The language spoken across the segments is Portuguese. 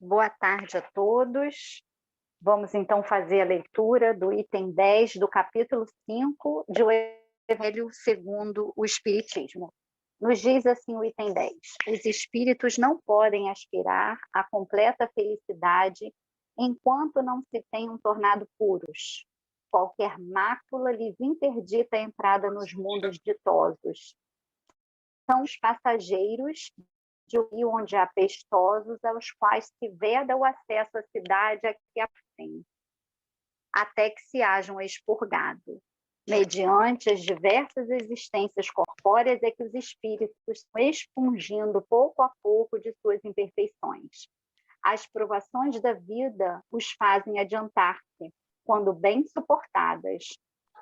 Boa tarde a todos. Vamos então fazer a leitura do item 10 do capítulo 5 de O Evangelho segundo o Espiritismo. Nos diz assim o item 10: os espíritos não podem aspirar à completa felicidade enquanto não se tenham tornado puros. Qualquer mácula lhes interdita a entrada nos mundos ditosos. São os passageiros de um rio onde há pestosos, aos quais se veda o acesso à cidade a que afim, até que se hajam expurgado. Mediante as diversas existências corpóreas é que os espíritos estão expungindo pouco a pouco de suas imperfeições. As provações da vida os fazem adiantar-se, quando bem suportadas.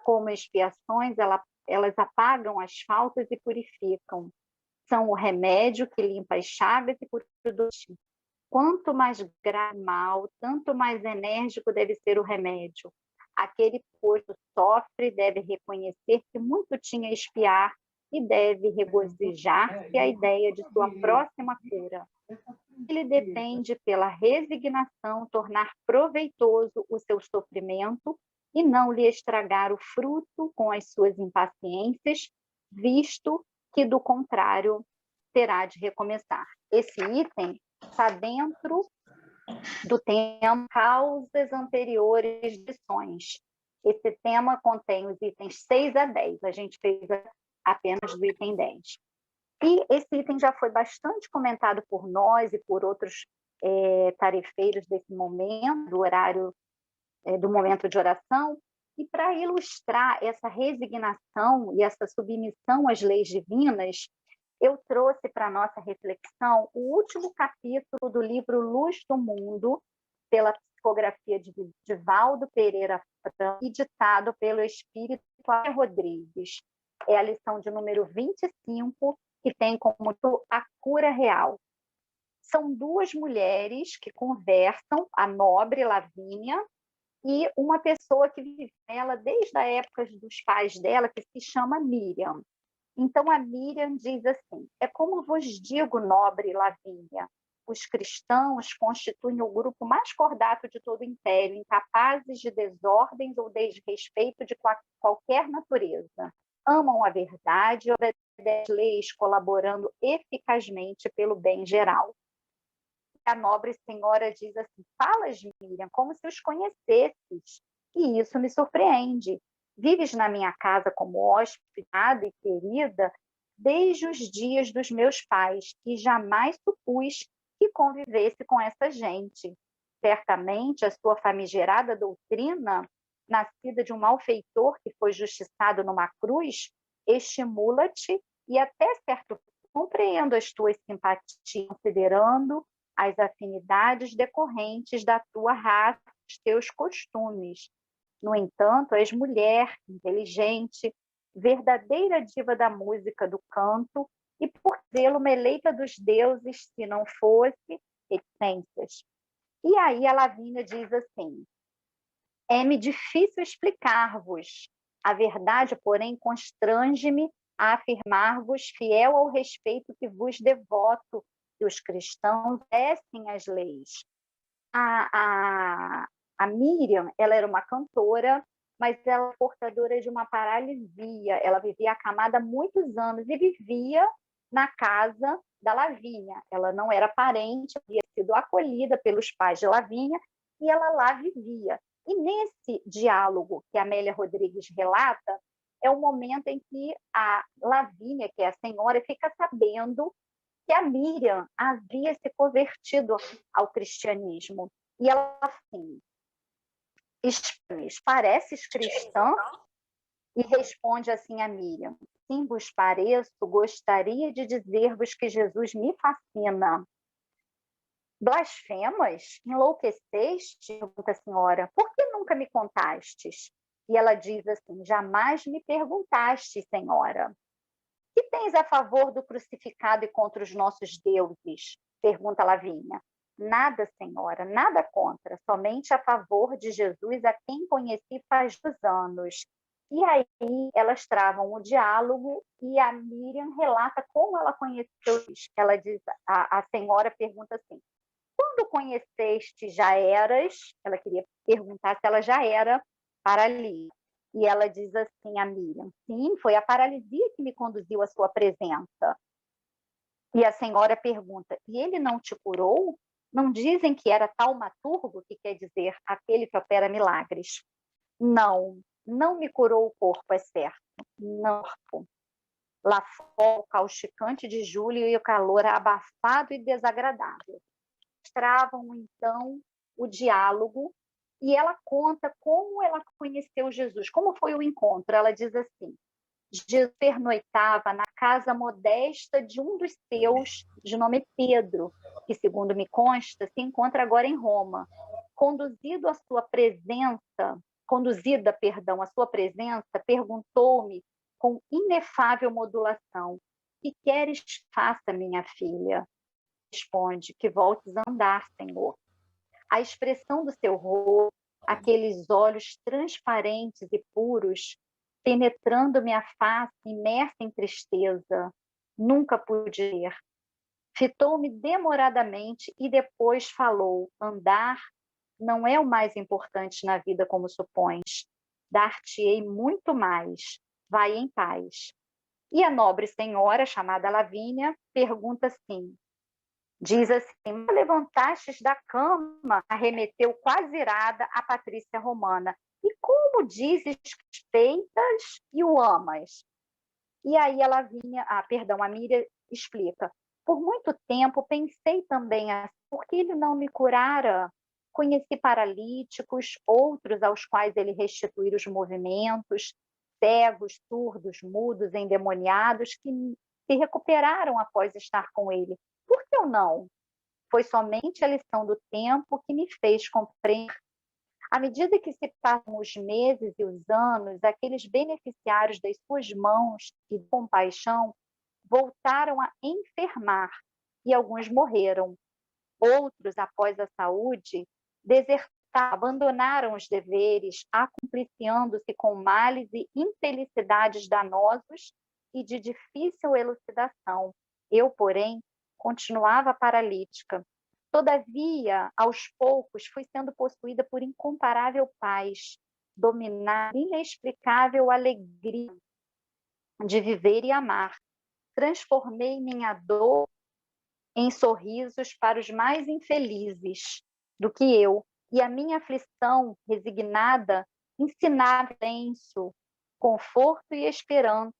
Como expiações, elas apagam as faltas e purificam. São o remédio que limpa as chagas e cura o doente. Quanto mais grave mal, tanto mais enérgico deve ser o remédio. Aquele que posto sofre deve reconhecer que muito tinha a expiar e deve regozijar-se à ideia de sua próxima cura. Ele depende pela resignação tornar proveitoso o seu sofrimento e não lhe estragar o fruto com as suas impaciências, visto que, do contrário, terá de recomeçar. Esse item está dentro do tema causas anteriores de lições. Esse tema contém os itens 6 a 10. A gente fez apenas do item 10. E esse item já foi bastante comentado por nós e por outros tarefeiros desse momento, do horário do momento de oração, e para ilustrar essa resignação e essa submissão às leis divinas, eu trouxe para a nossa reflexão o último capítulo do livro Luz do Mundo, pela psicografia de Divaldo Pereira Franco e ditado pelo espírito Cláudio Rodrigues. É a lição de número 25, que tem como título A Cura Real. São duas mulheres que conversam, a nobre Lavínia e uma pessoa que vive nela desde a época dos pais dela, que se chama Miriam. Então, a Miriam diz assim: é como vos digo, nobre Lavínia, os cristãos constituem o grupo mais cordato de todo o império, incapazes de desordens ou desrespeito de qualquer natureza. Amam a verdade e obedecem às leis, colaborando eficazmente pelo bem geral. A nobre senhora diz assim: falas, Miriam, como se os conhecesses, e isso me surpreende. Vives na minha casa como hóspede e querida desde os dias dos meus pais, e jamais supus que convivesse com essa gente. Certamente a sua famigerada doutrina, nascida de um malfeitor que foi justiçado numa cruz, estimula-te e até certo ponto compreendo as tuas simpatias, considerando as afinidades decorrentes da tua raça, dos teus costumes. No entanto, és mulher, inteligente, verdadeira diva da música, do canto, e por zelo uma eleita dos deuses, se não fosse reticências. E aí a Lavínia diz assim: é-me difícil explicar-vos. A verdade, porém, constrange-me a afirmar-vos, fiel ao respeito que vos devoto, que os cristãos obedecem às leis. A Miriam, ela era uma cantora, mas ela é portadora de uma paralisia. Ela vivia acamada há muitos anos e vivia na casa da Lavínia. Ela não era parente, havia sido acolhida pelos pais de Lavínia e ela lá vivia. E nesse diálogo que a Amélia Rodrigues relata, é o momento em que a Lavínia, que é a senhora, fica sabendo que a Miriam havia se convertido ao cristianismo. E ela assim: pareces cristã? E responde assim a Miriam: sim, vos pareço, gostaria de dizer-vos que Jesus me fascina. Blasfemas? Enlouqueceste? Pergunta a senhora. Por que nunca me contastes? E ela diz assim: jamais me perguntaste, senhora. Que tens a favor do crucificado e contra os nossos deuses? Pergunta Lavínia. Nada, senhora, nada contra, somente a favor de Jesus, a quem conheci faz 2 anos. E aí elas travam o diálogo e a Miriam relata como ela conheceu Jesus. Ela diz, a senhora pergunta assim: Quando conheceste já eras, ela queria perguntar se ela já era paralítica. E ela diz assim a Miriam: sim, foi a paralisia que me conduziu à sua presença. E a senhora pergunta: e ele não te curou? Não dizem que era taumaturgo, que quer dizer aquele que opera milagres? Não, não me curou o corpo, é certo. Não. Lá fora, o causticante de julho e o calor abafado e desagradável. Mostravam, então, o diálogo, e ela conta como ela conheceu Jesus, como foi o encontro. Ela diz assim: Jesus pernoitava na casa modesta de um dos seus, de nome Pedro, que, segundo me consta, se encontra agora em Roma. Conduzido à sua presença, conduzida, perdão, à sua presença, perguntou-me com inefável modulação: que queres que faça, minha filha? Responde: que voltes a andar, Senhor. A expressão do seu rosto, aqueles olhos transparentes e puros, penetrando-me a face imersa em tristeza, nunca pude ver. Fitou-me demoradamente e depois falou: andar não é o mais importante na vida como supões. Dar-te-ei muito mais. Vai em paz. E a nobre senhora, chamada Lavínia, pergunta assim, diz assim: levantastes da cama, arremeteu quase irada a Patrícia Romana. E como dizes que respeitas e o amas? E aí ela vinha, a Miriam explica: por muito tempo pensei também assim, por que ele não me curara? Conheci paralíticos, outros aos quais ele restituíra os movimentos, cegos, surdos, mudos, endemoniados, que se recuperaram após estar com ele. Por que eu não? Foi somente a lição do tempo que me fez compreender. À medida que se passam os meses e os anos, aqueles beneficiários das suas mãos e de compaixão voltaram a enfermar e alguns morreram. Outros, após a saúde, desertaram, abandonaram os deveres, acompliciando-se com males e infelicidades danosos e de difícil elucidação. Eu, porém, continuava paralítica. Todavia, aos poucos, fui sendo possuída por incomparável paz, dominada inexplicável alegria de viver e amar. Transformei minha dor em sorrisos para os mais infelizes do que eu, e a minha aflição resignada ensinava silêncio, conforto e esperança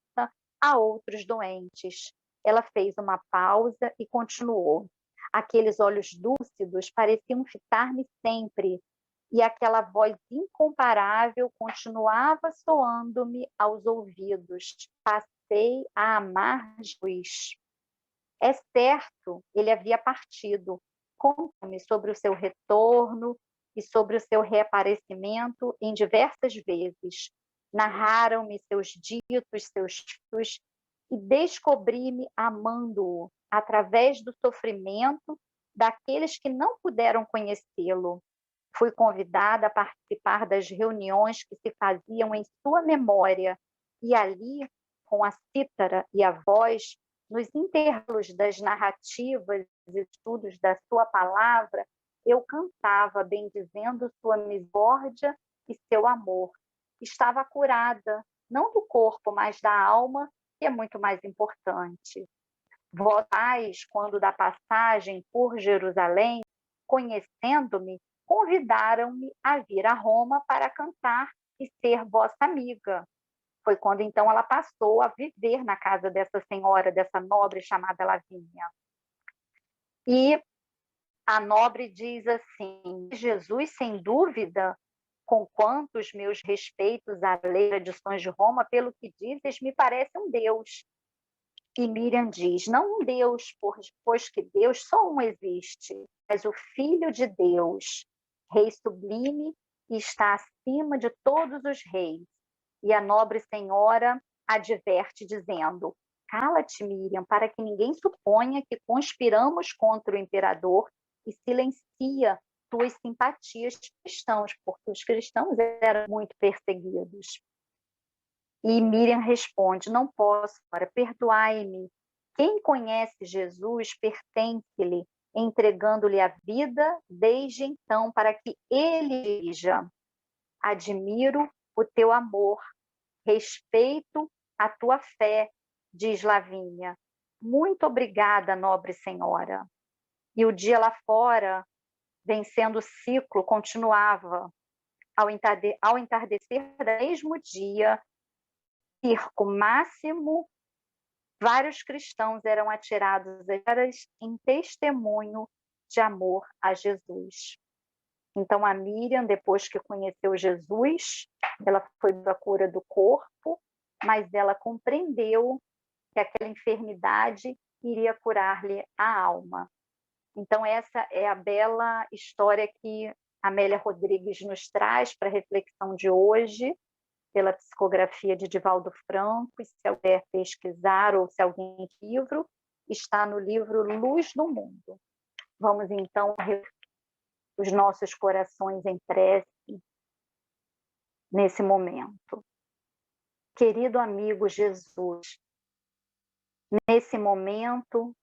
a outros doentes. Ela fez uma pausa e continuou. Aqueles olhos lúcidos pareciam fitar-me sempre, e aquela voz incomparável continuava soando-me aos ouvidos. Passei a amar Jesus. É certo, ele havia partido. Conta-me sobre o seu retorno e sobre o seu reaparecimento em diversas vezes. Narraram-me seus ditos, seus fatos, e descobri-me amando-o através do sofrimento daqueles que não puderam conhecê-lo. Fui convidada a participar das reuniões que se faziam em sua memória, e ali, com a cítara e a voz, nos intervalos das narrativas e estudos da sua palavra, eu cantava, bendizendo sua misericórdia e seu amor. Estava curada, não do corpo, mas da alma, que é muito mais importante. Vós, quando da passagem por Jerusalém, conhecendo-me, convidaram-me a vir a Roma para cantar e ser vossa amiga. Foi quando então ela passou a viver na casa dessa senhora, dessa nobre chamada Lavínia. E a nobre diz assim: Jesus, sem dúvida, conquanto os meus respeitos à lei e tradições de Roma, pelo que dizes, me parece um Deus. E Miriam diz: não um Deus, pois que Deus só um existe, mas o Filho de Deus, Rei sublime, e está acima de todos os reis. E a nobre senhora adverte, dizendo: cala-te, Miriam, para que ninguém suponha que conspiramos contra o imperador, e silencia tuas simpatias cristãos, porque os cristãos eram muito perseguidos. E Miriam responde: não posso, para perdoai-me. Quem conhece Jesus pertence-lhe. entregando-lhe a vida desde então para que ele dirija. Admiro o teu amor, respeito a tua fé, diz Lavínia. Muito obrigada, nobre senhora. E o dia lá fora, vencendo o ciclo, continuava. Ao entardecer do mesmo dia, circo máximo, vários cristãos eram atirados às feras em testemunho de amor a Jesus. Então a Miriam, depois que conheceu Jesus, ela foi à cura do corpo, mas ela compreendeu que aquela enfermidade iria curar-lhe a alma. Então essa é a bela história que Amélia Rodrigues nos traz para a reflexão de hoje, pela psicografia de Divaldo Franco, e se alguém pesquisar ou se alguém livro, está no livro Luz do Mundo. Vamos então os nossos corações em prece nesse momento. Querido amigo Jesus, nesse momento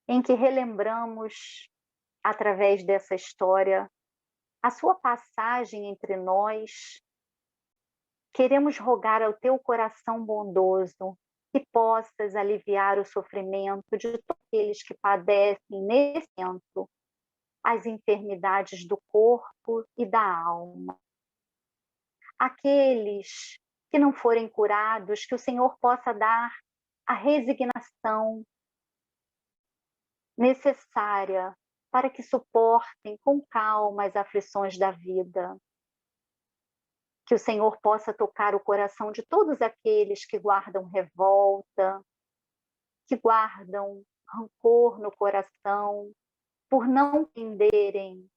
em que relembramos, através dessa história, a sua passagem entre nós, queremos rogar ao teu coração bondoso que possas aliviar o sofrimento de todos aqueles que padecem nesse momento as enfermidades do corpo e da alma. Aqueles que não forem curados, que o Senhor possa dar a resignação necessária para que suportem com calma as aflições da vida. Que o Senhor possa tocar o coração de todos aqueles que guardam revolta, que guardam rancor no coração, por não entenderem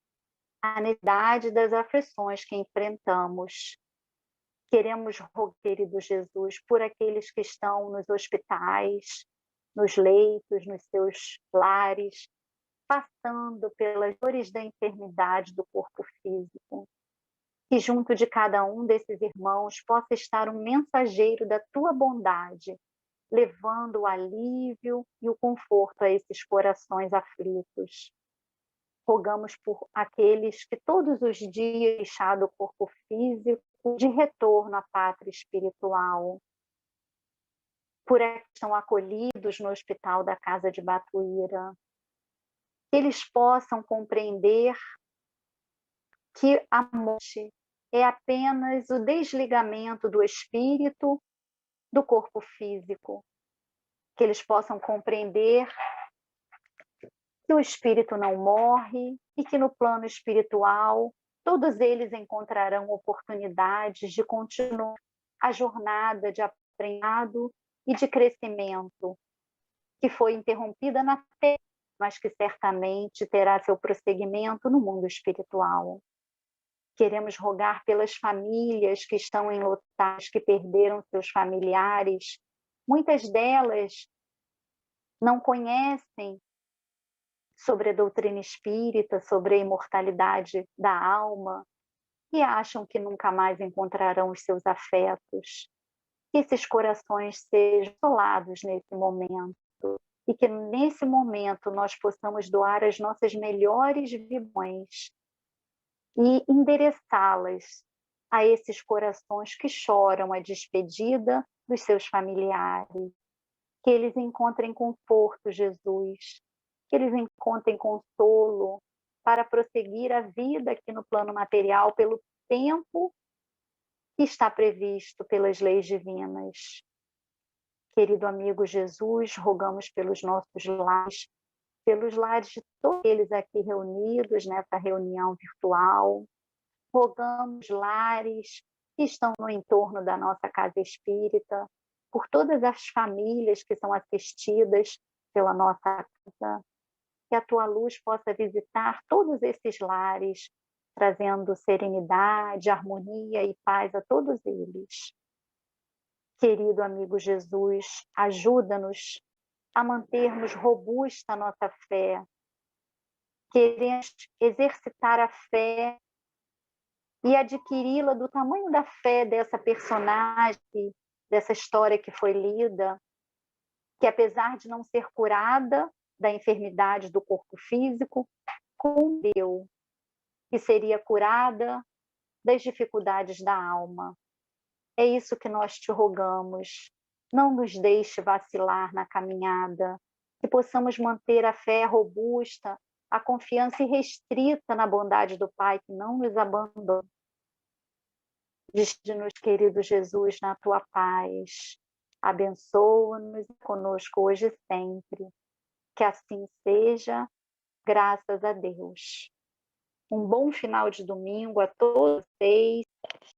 a necessidade das aflições que enfrentamos. Queremos rogar, querido Jesus, por aqueles que estão nos hospitais, nos leitos, nos seus lares, passando pelas dores da enfermidade do corpo físico. Que junto de cada um desses irmãos possa estar um mensageiro da tua bondade, levando o alívio e o conforto a esses corações aflitos. Rogamos por aqueles que todos os dias deixado o corpo físico de retorno à pátria espiritual, por aqueles que estão acolhidos no Hospital da Casa de Batuíra, que eles possam compreender que a morte é apenas o desligamento do espírito do corpo físico, que eles possam compreender que o espírito não morre e que no plano espiritual todos eles encontrarão oportunidades de continuar a jornada de aprendizado e de crescimento, que foi interrompida na Terra, mas que certamente terá seu prosseguimento no mundo espiritual. Queremos rogar pelas famílias que estão enlutadas, que perderam seus familiares. Muitas delas não conhecem sobre a doutrina espírita, sobre a imortalidade da alma, e acham que nunca mais encontrarão os seus afetos. Que esses corações sejam consolados nesse momento, e que nesse momento nós possamos doar as nossas melhores vibrações e endereçá-las a esses corações que choram a despedida dos seus familiares. Que eles encontrem conforto, Jesus, que eles encontrem consolo para prosseguir a vida aqui no plano material pelo tempo que está previsto pelas leis divinas. Querido amigo Jesus, rogamos pelos nossos lares, pelos lares de todos eles aqui reunidos nessa reunião virtual. Rogamos lares que estão no entorno da nossa casa espírita, por todas as famílias que são assistidas pela nossa casa, que a tua luz possa visitar todos esses lares, trazendo serenidade, harmonia e paz a todos eles. Querido amigo Jesus, ajuda-nos a mantermos robusta a nossa fé. Queremos exercitar a fé e adquiri-la do tamanho da fé dessa personagem, dessa história que foi lida, que apesar de não ser curada, da enfermidade do corpo físico, compreendeu que seria curada das dificuldades da alma. É isso que nós te rogamos. Não nos deixe vacilar na caminhada, que possamos manter a fé robusta, a confiança irrestrita na bondade do Pai que não nos abandona. Despede-nos, querido Jesus, na tua paz. Abençoa-nos conosco hoje e sempre. Que assim seja, graças a Deus. Um bom final de domingo a todos vocês.